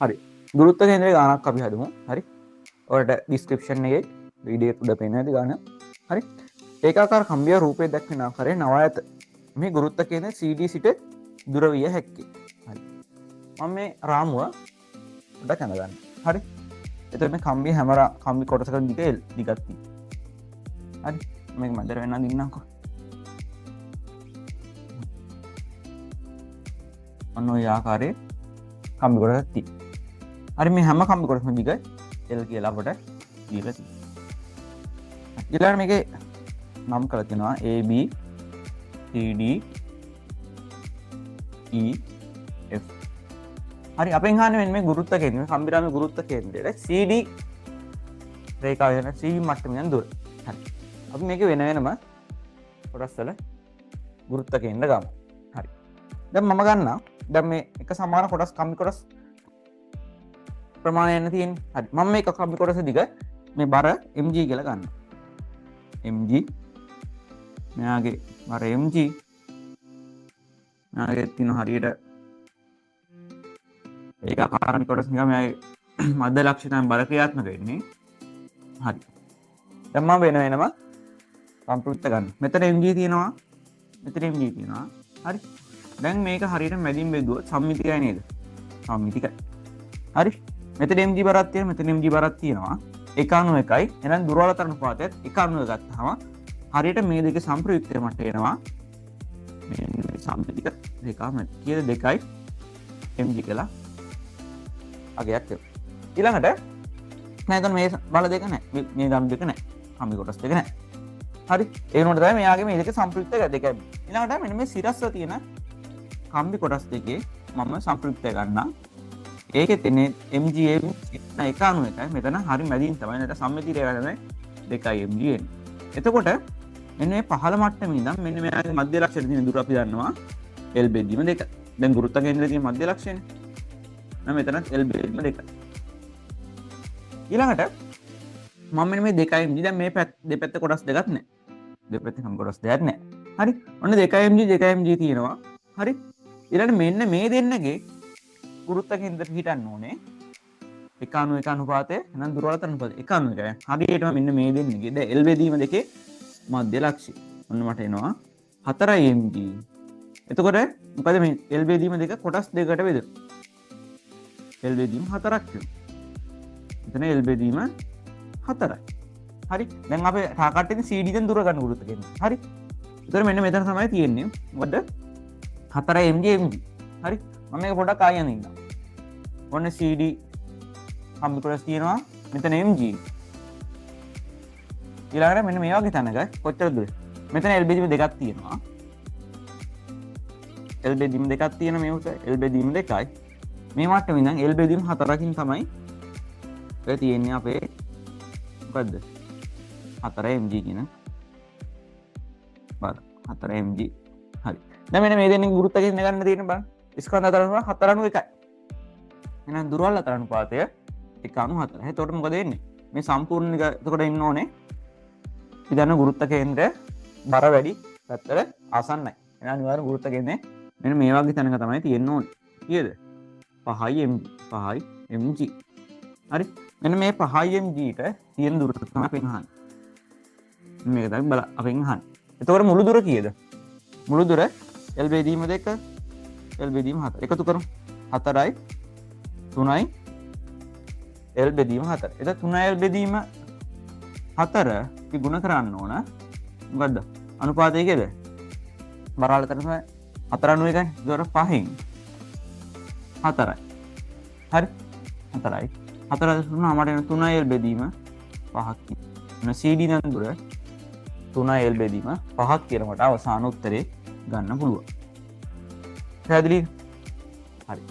හරි ගුරුත්ව කේන්ද්‍රයේ ගානක් අපි හදමු. හරි ඔයාලට ඩිස්ක්‍රිප්ෂන් එකේ වීඩියෝ උඩ පේන ඇති ගාන. හරි ඒකාකාර කම්බිය රූපයේ දක්වන ආකාරයේ නවායත මේ ගුරුත්ව කේන්ද්‍රය CD සිට දුර විය හැකියි. හරි මම මේ රාමුව උඩ කැඳ ගන්න. හරි එතකොට මේ කම්බිය හැම කම්බි කොටසක දිග දිගක් තියෙනවා. හරි මේක මැදට වෙන්න දින්නම්කෝ. අන්න ඔය ආකාරයේ කම්බි කොටසක් තියෙනවා. හරි මේ හැම කම්බි කොටසම දිග L කියලා අපට දීලා තියෙනවා. ඊළඟ මේකේ නම් කරලා තියෙනවා AB CD E F. හරි අපෙන් අහන්නේ මේ ගුරුත්ව කේන්ද්‍රය කම්බිරාමේ ගුරුත්ව කේන්ද්‍රයේ CD රේඛාව වෙන CD මට්ටමින් දුර. හරි අපි මේක වෙන වෙනම කොටස් වල ගුරුත්ව කේන්ද්‍ර ගමු. හරි දැන් මම ගන්නවා දැන් මේ එක සමාන කොටස් කම්බි කොටස් ප්‍රමාණය යන තියෙන්නේ. හරි මම මේක කම්බි කොටස දිග මේ බර mg කියලා ගන්නවා. mg මෙයාගේ බර mg මෙයාගේ තියෙන හරියට ඒක ආකාරමික කොටස් නිකන් මෙයාගේ මධ්‍ය ලක්ෂණ බල ක්‍රියාත්මක වෙන්නේ. හරි දැන් මම වෙන වෙනම සම්ප්‍රයුක්ත ගන්න. මෙතන mg තියෙනවා මෙතන mg තියෙනවා. හරි දැන් මේක හරියට මැදින් බෙදුවොත් සම්මිතිකයි නේද? සම්මිතිකයි. හරි මෙතන mg බරක් තියෙනවා මෙතන mg බරක් තියෙනවා 1:1යි. එහෙනම් දුරවලතර අනුපාතයත් 1:1 ගත්තාම හරියට මේ දෙක සම්ප්‍රයුක්තය මට එනවා මේ සම්මිතික රේඛාව මැද. කීයද 2යි mg කියලා අගයක් වෙනවා. ඊළඟට නැත්නම් මේ බල දෙක නැහැ. මේ ගම් දෙක නැහැ. කම්බි කොටස් දෙක නැහැ. හරි ඒ වුණාට තමයි මෙයාගේ මේ දෙක සම්ප්‍රයුක්ත දෙකයි. ඊළඟට මෙන්න මේ සිරස්ව තියෙන කම්බි කොටස් දෙකේ මම සම්ප්‍රයුක්තය ගන්නවා. ඒකේ තියෙන mgm 1:1යි. මෙතන හරි මැදින් තමයි නේද සම්මිතිය රේඛාවේ 2යි mg එන්නේ. එතකොට මෙන්න මේ පහළ මට්ටමේ ඉඳන් මෙන්න මෙයාගේ මධ්‍ය ලක්ෂණ තියෙන දුර අපි දන්නවා L බෙදීම 2. දැන් ගුරුත්ව කේන්ද්‍රයේ තියෙන මධ්‍ය ලක්ෂණය. නම් මෙතනත් L බෙදීම 2. ඊළඟට මම මෙන්න මේ 2යි mg දැන් මේ දෙපැත්ත කොටස් දෙකක් නැහැ. දෙපැත්තේ කම් කොටස් දෙකක් නැහැ. හරි ඔන්න 2යි mg තියෙනවා. හරි ඊළඟට මෙන්න මේ දෙන්නගේ ගුරුත්ව කේන්ද්‍රෙට හිටන්න ඕනේ 1:1 අනුපාතය එහෙනම් දුරවලතර අනුපාතය 1:1යි. හරියටම මෙන්න මේ දෙන්නගේ දැන් L බෙදීම දෙකේ මධ්‍ය ලක්ෂ්‍ය. ඔන්න මට එනවා 4යි mg. එතකොට මොකද මේ L බෙදීම දෙක කොටස් දෙකකට බෙදෙනවා. L බෙදීම 4ක් වෙනවා. එතන L බෙදීම 4යි. හරි දැන් අපේ ටාකට්ටෙන් CD දැන් දුර ගන්න ගුරුත්ව කේන්ද්‍රය. හරි. එතකොට මෙන්න මෙතන තමයි තියෙන්නේ. මොකද 4යි mg. හරි මම මේක පොඩ්ඩක් ආයෙත් ඉන්නවා. ඔන්න CD කම්බි කොටස් තියෙනවා මෙතන mg. ඊළඟට මෙන්න මේ වගේ තැනක කොච්චර දුර? මෙතන L බෙදීම දෙකක් තියෙනවා. L බෙදීම දෙකක් තියෙන මේ උස L බෙදීම 2යි. මේ මට්ටමේ ඉඳන් L බෙදීම 4කින් තමයි ඔය තියෙන්නේ අපේ මොකද්ද? 4 mg කියන බර 4 mg. හරි. දැන් මෙන්න මේ දෙන්නේ ගුරුත්ව කේන්ද්‍රය ගන්න තියෙන බලන්න. ස්කන්ධ අතර 4:1යි. එහෙනම් දුරවල් අතර අනුපාතය 1:4. එතකොට මොකද වෙන්නේ? මේ සම්පූර්ණ එක එතකොට ඉන්න ඕනේ. අපි දන්න ගුරුත්ව කේන්ද්‍රය බර වැඩි පැත්තට ආසන්නයි. එහෙනම් අනිවාර්යෙන් ගුරුත්ව කේන්ද්‍රය මෙන්න මේ වගේ තැනක තමයි තියෙන්න ඕනේ. කීයද? 5යි mg. 5යි mg. හරි. මෙන්න මේ 5යි mg ට තියෙන දුර තමයි අපි අහන්නේ. මේක තමයි බල අපෙන් අහන්නේ. එතකොට මුළු දුර කීයද? මුළු දුර L බෙදීම 2 L බෙදීම 4 එකතු කරමු 4යි 3යි L බෙදීම 4. එතකොට 3යි L බෙදීම 4 අපි ගුණ කරන්න ඕන මොකද්ද අනුපාතය කීයද? බරාල තරම 4:1යි. ඒතකොට 5න් 4යි. හරි 4යි 4 මට එන 3යි L බෙදීම 5ක්. එන CD නම් දුර 3යි L බෙදීම 5ක් කියලා මට අවසාන උත්තරේ ගන්න පුළුවන්. පැහැදිලිද? හරි.